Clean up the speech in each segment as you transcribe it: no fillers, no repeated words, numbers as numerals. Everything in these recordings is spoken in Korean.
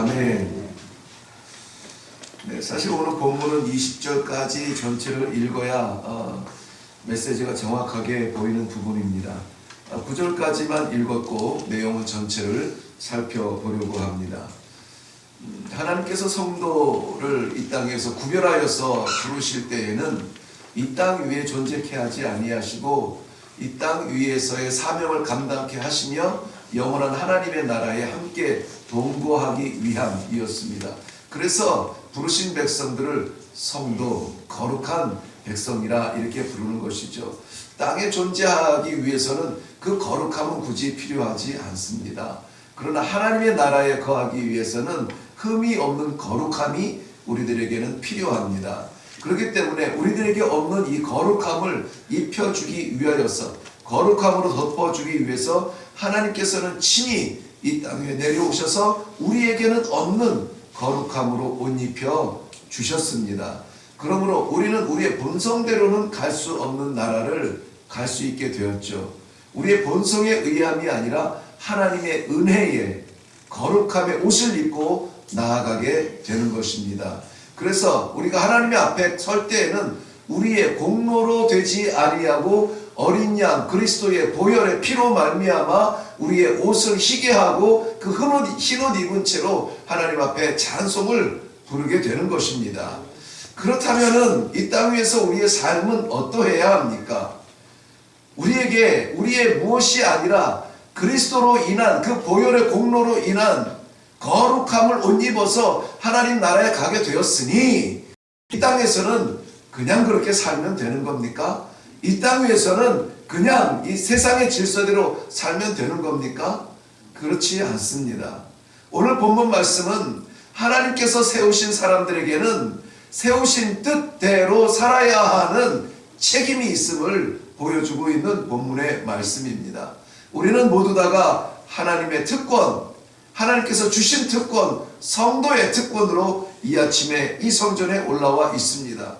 아멘. 네, 사실 오늘 본문은 20절까지 전체를 읽어야 메시지가 정확하게 보이는 부분입니다. 9절까지만 읽었고 내용은 전체를 살펴보려고 합니다. 하나님께서 성도를 이 땅에서 구별하여서 부르실 때에는 이 땅 위에 존재케 하지 아니하시고 이 땅 위에서의 사명을 감당케 하시며 영원한 하나님의 나라에 함께 동거하기 위함이었습니다. 그래서 부르신 백성들을 성도, 거룩한 백성이라 이렇게 부르는 것이죠. 땅에 존재하기 위해서는 그 거룩함은 굳이 필요하지 않습니다. 그러나 하나님의 나라에 거하기 위해서는 흠이 없는 거룩함이 우리들에게는 필요합니다. 그렇기 때문에 우리들에게 없는 이 거룩함을 입혀주기 위하여서, 거룩함으로 덮어주기 위해서 하나님께서는 친히 이 땅에 내려오셔서 우리에게는 없는 거룩함으로 옷 입혀 주셨습니다. 그러므로 우리는 우리의 본성대로는 갈 수 없는 나라를 갈 수 있게 되었죠. 우리의 본성에 의함이 아니라 하나님의 은혜에 거룩함의 옷을 입고 나아가게 되는 것입니다. 그래서 우리가 하나님의 앞에 설 때에는 우리의 공로로 되지 아니하고 어린 양 그리스도의 보혈의 피로 말미암아 우리의 옷을 희게 하고 그 흰 옷 입은 채로 하나님 앞에 찬송을 부르게 되는 것입니다. 그렇다면은 이 땅 위에서 우리의 삶은 어떠해야 합니까? 우리에게 우리의 무엇이 아니라 그리스도로 인한 그 보혈의 공로로 인한 거룩함을 옷 입어서 하나님 나라에 가게 되었으니 이 땅에서는 그냥 그렇게 살면 되는 겁니까? 이 땅 위에서는 그냥 이 세상의 질서대로 살면 되는 겁니까? 그렇지 않습니다. 오늘 본문 말씀은 하나님께서 세우신 사람들에게는 세우신 뜻대로 살아야 하는 책임이 있음을 보여주고 있는 본문의 말씀입니다. 우리는 모두 다가 하나님의 특권, 하나님께서 주신 특권, 성도의 특권으로 이 아침에 이 성전에 올라와 있습니다.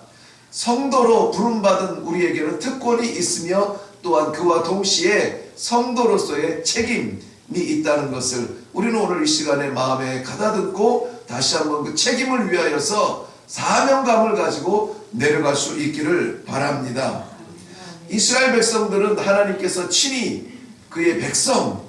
성도로 부름받은 우리에게는 특권이 있으며 또한 그와 동시에 성도로서의 책임이 있다는 것을 우리는 오늘 이 시간에 마음에 가다듬고 다시 한번 그 책임을 위하여서 사명감을 가지고 내려갈 수 있기를 바랍니다. 이스라엘 백성들은 하나님께서 친히 그의 백성,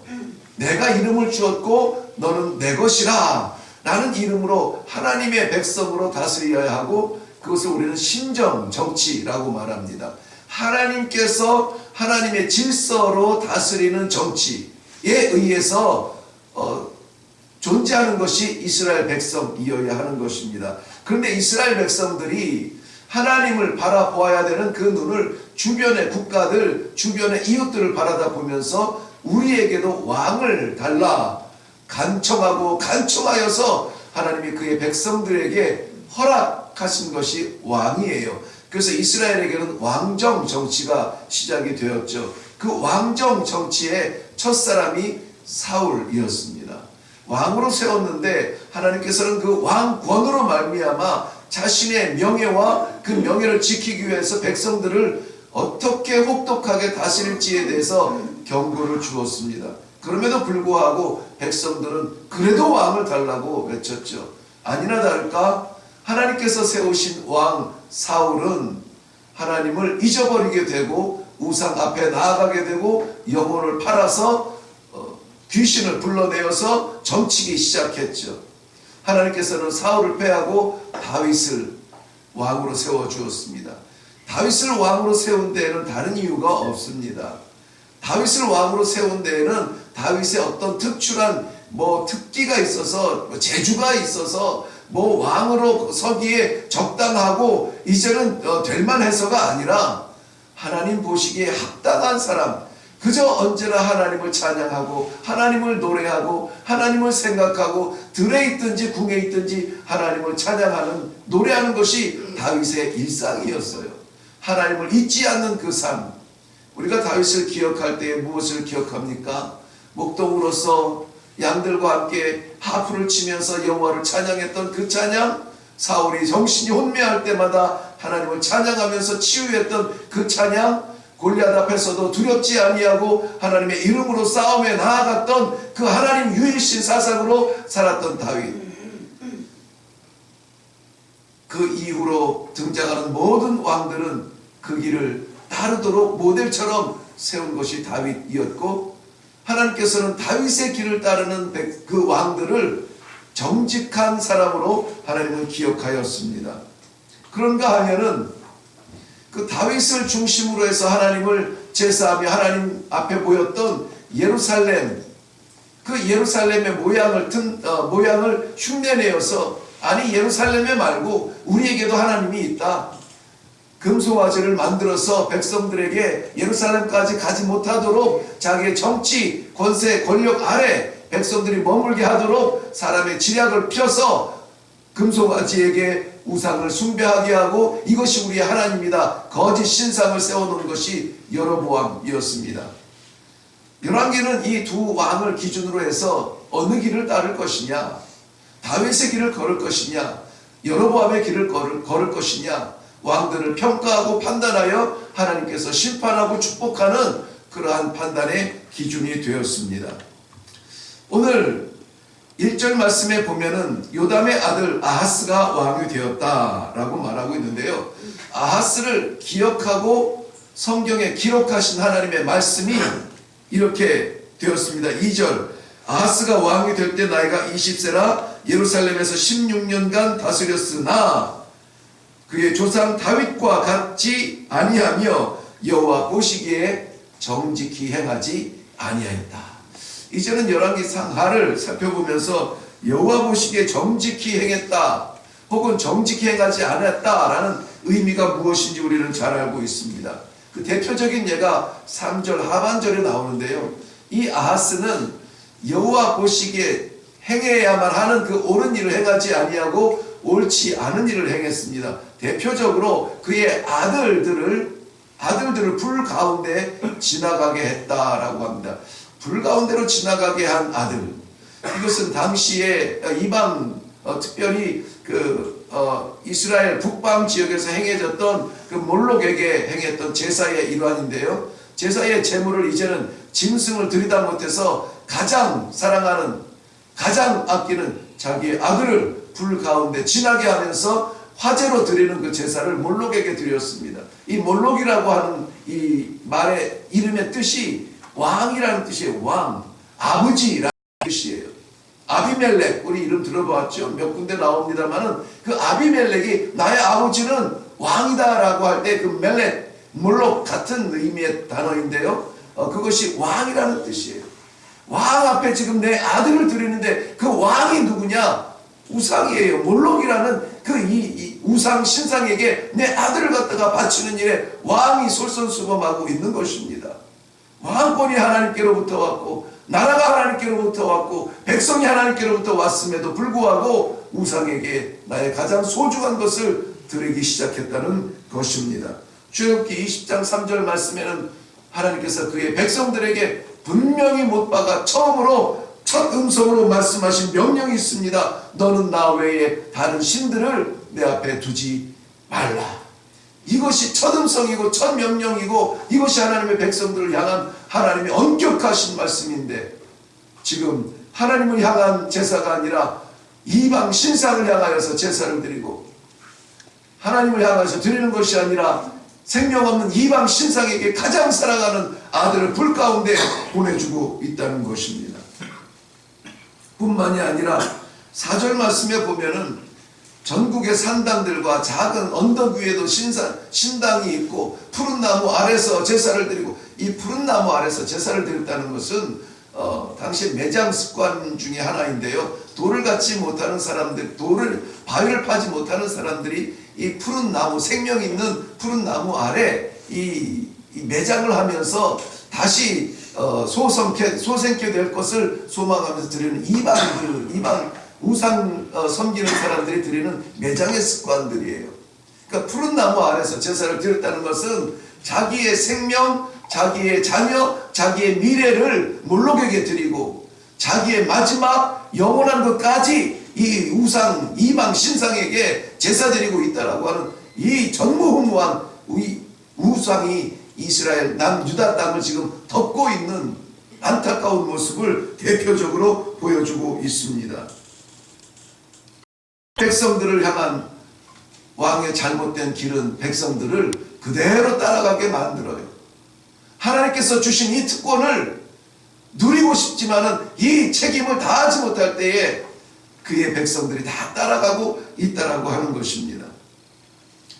내가 이름을 주었고 너는 내 것이라 라는 이름으로 하나님의 백성으로 다스려야 하고, 그것을 우리는 신정 정치라고 말합니다. 하나님께서 하나님의 질서로 다스리는 정치에 의해서 존재하는 것이 이스라엘 백성이어야 하는 것입니다. 그런데 이스라엘 백성들이 하나님을 바라보아야 되는 그 눈을 주변의 국가들, 주변의 이웃들을 바라다 보면서 우리에게도 왕을 달라 간청하여서 하나님이 그의 백성들에게 허락하신 것이 왕이에요. 그래서 이스라엘에게는 왕정 정치가 시작이 되었죠. 그 왕정 정치의 첫사람이 사울이었습니다. 왕으로 세웠는데 하나님께서는 그 왕권으로 말미암아 자신의 명예와 그 명예를 지키기 위해서 백성들을 어떻게 혹독하게 다스릴지에 대해서 경고를 주었습니다. 그럼에도 불구하고 백성들은 그래도 왕을 달라고 외쳤죠. 아니나 다를까 하나님께서 세우신 왕 사울은 하나님을 잊어버리게 되고 우상 앞에 나아가게 되고 영혼을 팔아서 귀신을 불러내어서 점치기 시작했죠. 하나님께서는 사울을 패하고 다윗을 왕으로 세워주었습니다. 다윗을 왕으로 세운 데에는 다른 이유가 없습니다. 다윗을 왕으로 세운 데에는 다윗의 어떤 특출한 특기가 있어서 재주가 있어서 왕으로 서기에 적당하고 이제는 될 만해서가 아니라 하나님 보시기에 합당한 사람, 그저 언제나 하나님을 찬양하고 하나님을 노래하고 하나님을 생각하고 들에 있든지 궁에 있든지 하나님을 찬양하는 노래하는 것이 다윗의 일상이었어요. 하나님을 잊지 않는 그 삶. 우리가 다윗을 기억할 때에 무엇을 기억합니까? 목동으로서 양들과 함께 하프를 치면서 여호와를 찬양했던 그 찬양, 사울이 정신이 혼미할 때마다 하나님을 찬양하면서 치유했던 그 찬양, 골리앗 앞에서도 두렵지 아니하고 하나님의 이름으로 싸움에 나아갔던 그 하나님 유일신 사상으로 살았던 다윗. 그 이후로 등장하는 모든 왕들은 그 길을 따르도록 모델처럼 세운 것이 다윗이었고, 하나님께서는 다윗의 길을 따르는 그 왕들을 정직한 사람으로 하나님은 기억하였습니다. 그런가 하면은 그 다윗을 중심으로 해서 하나님을 제사하며 하나님 앞에 보였던 예루살렘, 그 예루살렘의 모양을 흉내내어서, 아니 예루살렘에 말고 우리에게도 하나님이 있다, 금송아지를 만들어서 백성들에게 예루살렘까지 가지 못하도록 자기의 정치, 권세, 권력 아래 백성들이 머물게 하도록 사람의 지략을 펴서 금송아지에게 우상을 숭배하게 하고, 이것이 우리의 하나님이다, 거짓 신상을 세워놓은 것이 여로보암이었습니다. 열왕기는 이 두 왕을 기준으로 해서 어느 길을 따를 것이냐, 다윗의 길을 걸을 것이냐, 여로보암의 길을 걸을 것이냐, 왕들을 평가하고 판단하여 하나님께서 심판하고 축복하는 그러한 판단의 기준이 되었습니다. 오늘 1절 말씀에 보면은 요담의 아들 아하스가 왕이 되었다라고 말하고 있는데요, 아하스를 기억하고 성경에 기록하신 하나님의 말씀이 이렇게 되었습니다. 2절, 아하스가 왕이 될 때 나이가 20세라 예루살렘에서 16년간 다스렸으나 그의 조상 다윗과 같지 아니하며 여호와 보시기에 정직히 행하지 아니하였다. 이제는 열왕기 상하를 살펴보면서 여호와 보시기에 정직히 행했다, 혹은 정직히 행하지 않았다라는 의미가 무엇인지 우리는 잘 알고 있습니다. 그 대표적인 예가 3절 하반절에 나오는데요, 이 아하스는 여호와 보시기에 행해야만 하는 그 옳은 일을 행하지 아니하고 옳지 않은 일을 행했습니다. 대표적으로 그의 아들들을 불 가운데 지나가게 했다라고 합니다. 불 가운데로 지나가게 한 아들, 이것은 당시에 이방, 특별히 이스라엘 북방 지역에서 행해졌던 그 몰록에게 행했던 제사의 일환인데요, 제사의 제물을 이제는 짐승을 드리다 못해서 가장 사랑하는, 가장 아끼는 자기의 아들을 불 가운데 지나게 하면서 화제로 드리는 그 제사를 몰록에게 드렸습니다. 이 몰록이라고 하는 이 말의 이름의 뜻이 왕이라는 뜻이에요. 왕, 아버지라는 뜻이에요. 아비멜렉, 우리 이름 들어봤죠? 몇 군데 나옵니다만은 그 아비멜렉이 나의 아버지는 왕이다라고 할 때 그 멜렉, 몰록 같은 의미의 단어인데요, 그것이 왕이라는 뜻이에요. 왕 앞에 지금 내 아들을 드리는데 그 왕이 누구냐? 우상이에요. 몰록이라는 그 이 우상 신상에게 내 아들을 갖다가 바치는 일에 왕이 솔선수범하고 있는 것입니다. 왕권이 하나님께로부터 왔고, 나라가 하나님께로부터 왔고, 백성이 하나님께로부터 왔음에도 불구하고 우상에게 나의 가장 소중한 것을 드리기 시작했다는 것입니다. 출애굽기 20장 3절 말씀에는 하나님께서 그의 백성들에게 분명히 못 박아 처음으로 첫 음성으로 말씀하신 명령이 있습니다. 너는 나 외에 다른 신들을 내 앞에 두지 말라. 이것이 첫 음성이고 첫 명령이고, 이것이 하나님의 백성들을 향한 하나님의 엄격하신 말씀인데, 지금 하나님을 향한 제사가 아니라 이방 신상을 향하여서 제사를 드리고, 하나님을 향해서 드리는 것이 아니라 생명 없는 이방 신상에게 가장 사랑하는 아들을 불 가운데 보내주고 있다는 것입니다. 뿐만이 아니라 4절 말씀에 보면은 전국의 산당들과 작은 언덕 위에도 신당이 있고 푸른 나무 아래서 제사를 드리고, 이 푸른 나무 아래서 제사를 드렸다는 것은 당시 매장 습관 중에 하나인데요, 돌을 갖지 못하는 사람들, 바위를 파지 못하는 사람들이 이 푸른 나무, 생명 있는 푸른 나무 아래 이 매장을 하면서 다시 소생케 될 것을 소망하면서 드리는 이방 우상 섬기는 사람들이 드리는 매장의 습관들이에요. 그러니까 푸른 나무 아래서 제사를 드렸다는 것은 자기의 생명, 자기의 자녀, 자기의 미래를 몰록에게 드리고, 자기의 마지막 영원한 것까지 이 우상, 이방 신상에게 제사 드리고 있다라고 하는 이 전무후무한 우상이 이스라엘 남유다 땅을 지금 덮고 있는 안타까운 모습을 대표적으로 보여주고 있습니다. 백성들을 향한 왕의 잘못된 길은 백성들을 그대로 따라가게 만들어요. 하나님께서 주신 이 특권을 누리고 싶지만은 이 책임을 다하지 못할 때에 그의 백성들이 다 따라가고 있다라고 하는 것입니다.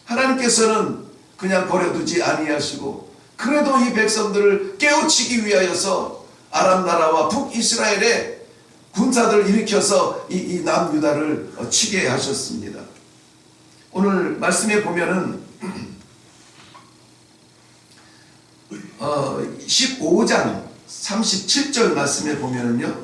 하나님께서는 그냥 버려두지 아니하시고 그래도 이 백성들을 깨우치기 위하여서 아람 나라와 북이스라엘의 군사들을 일으켜서 이 남유다를 치게 하셨습니다. 오늘 말씀에 보면은 15장 37절 말씀에 보면은요,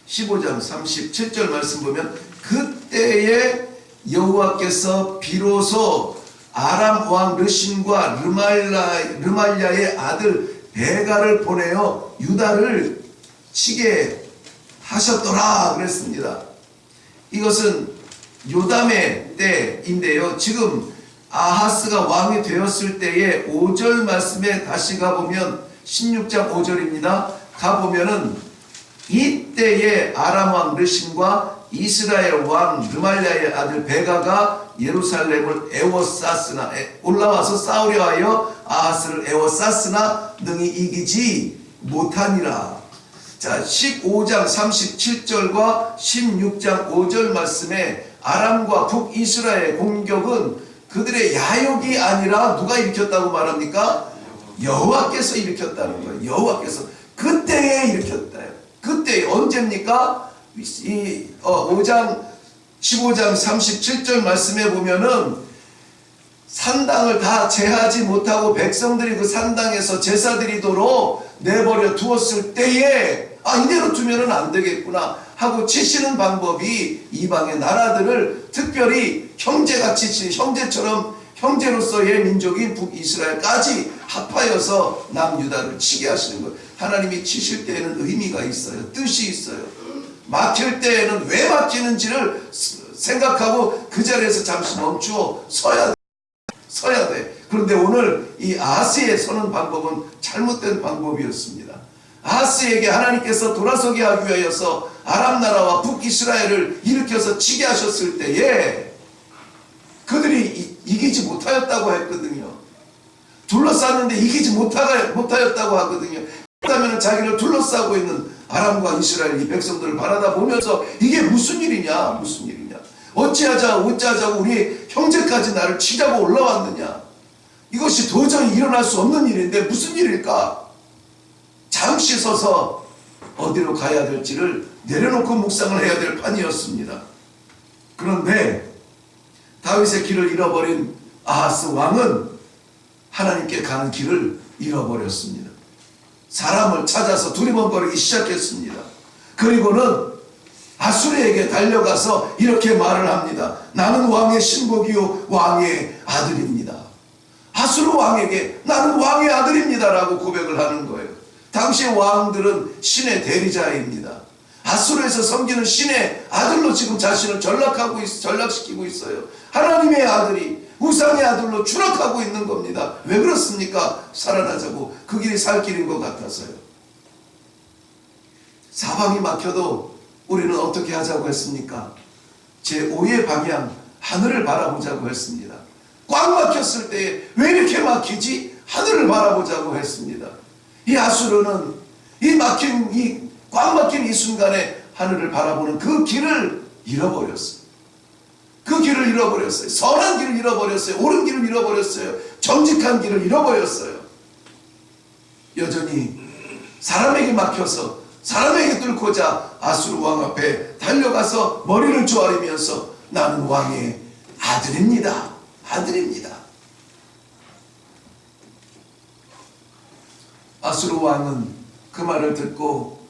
15장 37절 말씀 보면 그때에 여호와께서 비로소 아람 왕 르신과 르말야의 아들 베가를 보내어 유다를 치게 하셨더라 그랬습니다. 이것은 요담의 때인데요. 지금 아하스가 왕이 되었을 때의 5절 말씀에 다시 가보면 16장 5절입니다. 가보면은 이때에 아람 왕 르신과 이스라엘 왕 르말야의 아들 베가가 예루살렘을 에워쌌으나 올라와서 싸우려 하여 아하스를 에워쌌으나 능히 이기지 못하니라. 자, 15장 37절과 16장 5절 말씀에 아람과 북이스라엘 공격은 그들의 야욕이 아니라 누가 일으켰다고 말합니까? 여호와께서 일으켰다는 거예요. 여호와께서 그때에 일으켰다요. 그때 언제입니까? 15장 37절 말씀에 보면은 산당을 다 제하지 못하고 백성들이 그 산당에서 제사 드리도록 내버려 두었을 때에 이대로 두면은 안 되겠구나 하고 치시는 방법이 이방의 나라들을 특별히 형제같이 형제처럼 형제로서의 민족인 북이스라엘까지 합하여서 남유다를 치게 하시는 거예요. 하나님이 치실 때에는 의미가 있어요. 뜻이 있어요. 막힐 때에는 왜 막히는지를 생각하고 그 자리에서 잠시 멈추어 서야 돼. 그런데 오늘 이 아하스의 서는 방법은 잘못된 방법이었습니다. 아하스에게 하나님께서 돌아서게 하기 위하여서 아람 나라와 북이스라엘을 일으켜서 치게 하셨을 때에 그들이 이기지 못하였다고 했거든요. 둘러쌌는데 이기지 못하였다고 하거든요. 그렇다면 자기를 둘러싸고 있는 아람과 이스라엘 이 백성들을 바라다 보면서 이게 무슨 일이냐. 어찌하자고 우리 형제까지 나를 치자고 올라왔느냐. 이것이 도저히 일어날 수 없는 일인데 무슨 일일까. 잠시 서서 어디로 가야 될지를 내려놓고 묵상을 해야 될 판이었습니다. 그런데 다윗의 길을 잃어버린 아하스 왕은 하나님께 가는 길을 잃어버렸습니다. 사람을 찾아서 두리번거리기 시작했습니다. 그리고는 아수르에게 달려가서 이렇게 말을 합니다. 나는 왕의 신복이요 왕의 아들입니다. 아수르 왕에게 나는 왕의 아들입니다 라고 고백을 하는 거예요. 당시의 왕들은 신의 대리자입니다. 아수르에서 섬기는 신의 아들로 지금 자신을 전락시키고 있어요. 하나님의 아들이 우상의 아들로 추락하고 있는 겁니다. 왜 그렇습니까? 살아나자고 그 길이 살 길인 것 같아서요. 사방이 막혀도 우리는 어떻게 하자고 했습니까? 제5의 방향 하늘을 바라보자고 했습니다. 꽉 막혔을 때 왜 이렇게 막히지? 하늘을 바라보자고 했습니다. 이 아수르는 꽉 막힌 이 순간에 하늘을 바라보는 그 길을 잃어버렸어요. 그 길을 잃어버렸어요. 선한 길을 잃어버렸어요. 옳은 길을 잃어버렸어요. 정직한 길을 잃어버렸어요. 여전히 사람에게 막혀서 사람에게 뚫고자 아수르 왕 앞에 달려가서 머리를 조아리면서 나는 왕의 아들입니다. 아수르 왕은 그 말을 듣고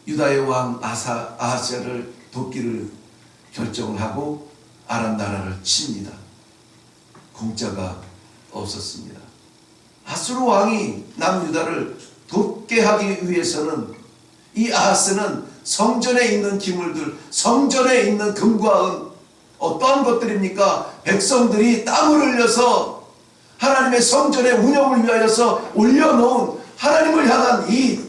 유다의 왕 아하스야를 돕기를 결정을 하고 아람 나라를 칩니다. 공짜가 없었습니다. 아수르 왕이 남유다를 돕게 하기 위해서는 이 아하스는 성전에 있는 기물들, 성전에 있는 금과 은, 어떠한 것들입니까? 백성들이 땀을 흘려서 하나님의 성전의 운영을 위하여서 올려놓은 하나님을 향한 이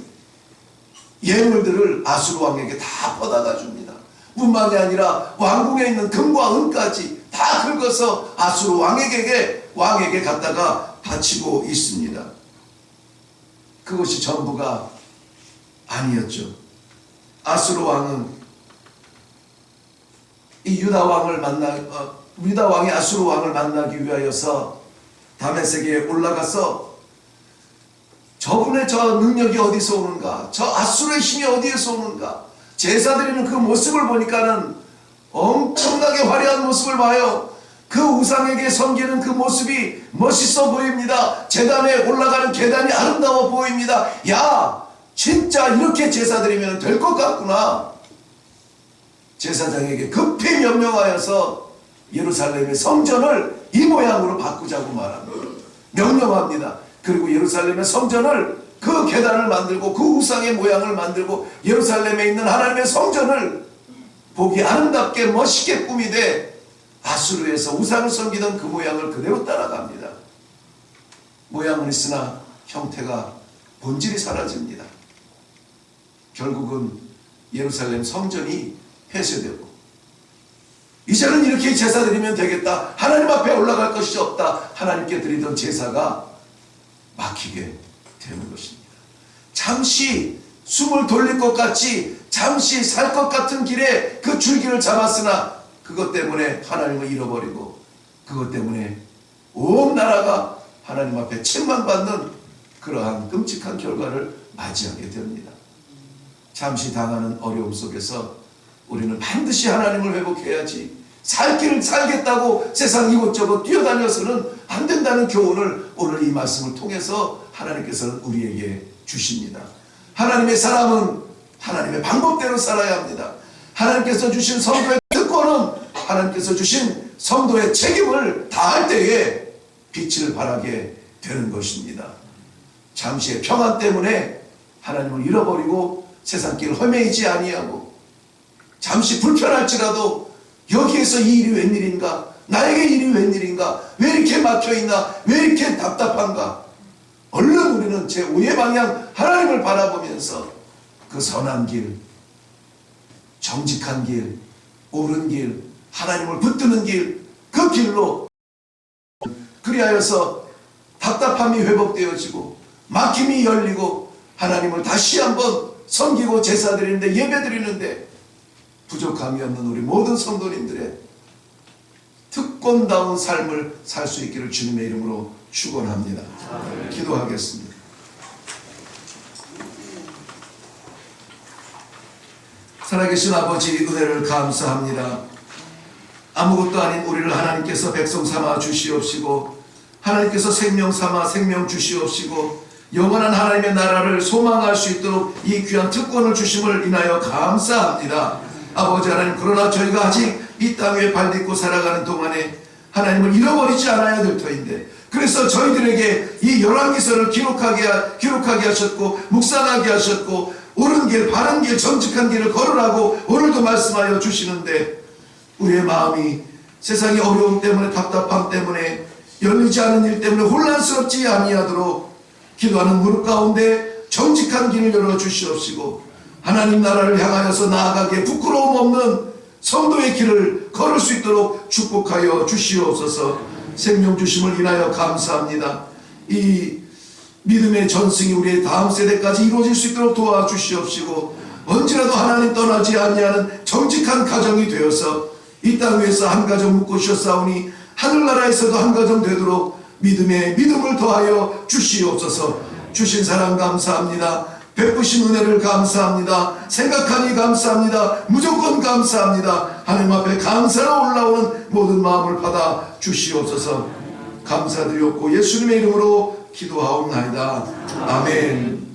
예물들을 아수르 왕에게 다 퍼다가 줍니다. 뿐만이 아니라 왕궁에 있는 금과 은까지 다 다 긁어서 아수르 왕에게 갖다가 바치고 있습니다. 그것이 전부가 아니었죠. 아수르 왕은 이 유다 왕이 아수르 왕을 만나기 위하여서 다메섹에 올라가서 저분의 저 능력이 어디서 오는가, 저 아수르의 힘이 어디에서 오는가, 제사 드리는 그 모습을 보니까는 엄청나게 화려한 모습을 봐요. 그 우상에게 섬기는 그 모습이 멋있어 보입니다. 제단에 올라가는 계단이 아름다워 보입니다. 야, 진짜 이렇게 제사 드리면 될 것 같구나. 제사장에게 급히 명령하여서 예루살렘의 성전을 이 모양으로 바꾸자고 말합니다. 명령합니다. 그리고 예루살렘의 성전을, 그 계단을 만들고 그 우상의 모양을 만들고 예루살렘에 있는 하나님의 성전을 보기 아름답게 멋있게 꾸미되 아수르에서 우상을 섬기던 그 모양을 그대로 따라갑니다. 모양은 있으나 형태가, 본질이 사라집니다. 결국은 예루살렘 성전이 폐쇄되고 이제는 이렇게 제사 드리면 되겠다, 하나님 앞에 올라갈 것이 없다, 하나님께 드리던 제사가 막히게 되는 것입니다. 잠시 숨을 돌릴 것 같이, 잠시 살 것 같은 길에 그 줄기를 잡았으나 그것 때문에 하나님을 잃어버리고, 그것 때문에 온 나라가 하나님 앞에 책망받는 그러한 끔찍한 결과를 맞이하게 됩니다. 잠시 당하는 어려움 속에서 우리는 반드시 하나님을 회복해야지, 살 길을 살겠다고 세상 이곳저곳 뛰어다녀서는 안 된다는 교훈을 오늘 이 말씀을 통해서 하나님께서는 우리에게 주십니다. 하나님의 사람은 하나님의 방법대로 살아야 합니다. 하나님께서 주신 성도의 특권은 하나님께서 주신 성도의 책임을 다할 때에 빛을 발하게 되는 것입니다. 잠시의 평안 때문에 하나님을 잃어버리고 세상 길을 헐매이지 아니하고, 잠시 불편할지라도 여기에서 이 일이 웬일인가, 나에게 이 일이 웬일인가, 왜 이렇게 막혀있나, 왜 이렇게 답답한가, 얼른 우리는 제5의 방향 하나님을 바라보면서 그 선한 길, 정직한 길, 옳은 길, 하나님을 붙드는 길, 그 길로, 그리하여서 답답함이 회복되어지고 막힘이 열리고 하나님을 다시 한번 섬기고 제사 드리는데, 예배 드리는데 부족함이 없는 우리 모든 성도님들의 특권다운 삶을 살 수 있기를 주님의 이름으로 축원합니다. 기도하겠습니다. 살아계신 아버지, 은혜를 감사합니다. 아무것도 아닌 우리를 하나님께서 백성 삼아 주시옵시고, 하나님께서 생명 삼아 생명 주시옵시고, 영원한 하나님의 나라를 소망할 수 있도록 이 귀한 특권을 주심을 인하여 감사합니다. 아버지 하나님, 그러나 저희가 아직 이 땅 위에 발 딛고 살아가는 동안에 하나님을 잃어버리지 않아야 될 터인데, 그래서 저희들에게 이 열왕기서를 기록하게 하셨고 묵상하게 하셨고, 옳은 길, 바른 길, 정직한 길을 걸으라고 오늘도 말씀하여 주시는데, 우리의 마음이 세상의 어려움 때문에, 답답함 때문에, 열리지 않은 일 때문에 혼란스럽지 아니하도록 기도하는 무릎 가운데 정직한 길을 열어 주시옵시고, 하나님 나라를 향하여서 나아가기에 부끄러움 없는 성도의 길을 걸을 수 있도록 축복하여 주시옵소서. 생명 주심을 인하여 감사합니다. 이 믿음의 전승이 우리의 다음 세대까지 이루어질 수 있도록 도와주시옵시고, 언제라도 하나님 떠나지 아니하는 정직한 가정이 되어서 이 땅 위에서 한 가정 묵고 쉬었사오니 하늘나라에서도 한 가정 되도록 믿음을 더하여 주시옵소서. 주신 사랑 감사합니다. 베푸신 은혜를 감사합니다. 생각하니 감사합니다. 무조건 감사합니다. 하나님 앞에 감사로 올라오는 모든 마음을 받아 주시옵소서. 감사드렸고 예수님의 이름으로 기도하옵나이다. 아멘.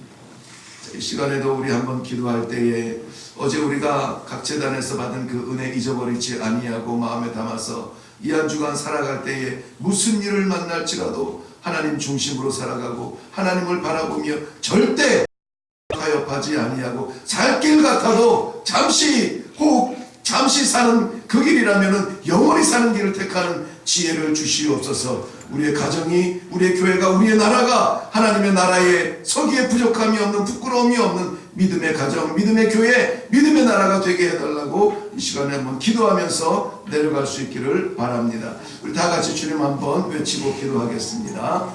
이 시간에도 우리 한번 기도할 때에 어제 우리가 각 재단에서 받은 그 은혜 잊어버리지 아니하고 마음에 담아서 이 한 주간 살아갈 때에 무슨 일을 만날지라도 하나님 중심으로 살아가고 하나님을 바라보며 절대 가협하지 아니하고, 살 길 같아도 잠시 사는 그 길이라면 영원히 사는 길을 택하는 지혜를 주시옵소서. 우리의 가정이, 우리의 교회가, 우리의 나라가 하나님의 나라에 서기에 부족함이 없는, 부끄러움이 없는 믿음의 가정, 믿음의 교회, 믿음의 나라가 되게 해달라고 이 시간에 한번 기도하면서 내려갈 수 있기를 바랍니다. 우리 다 같이 주님 한번 외치고 기도하겠습니다.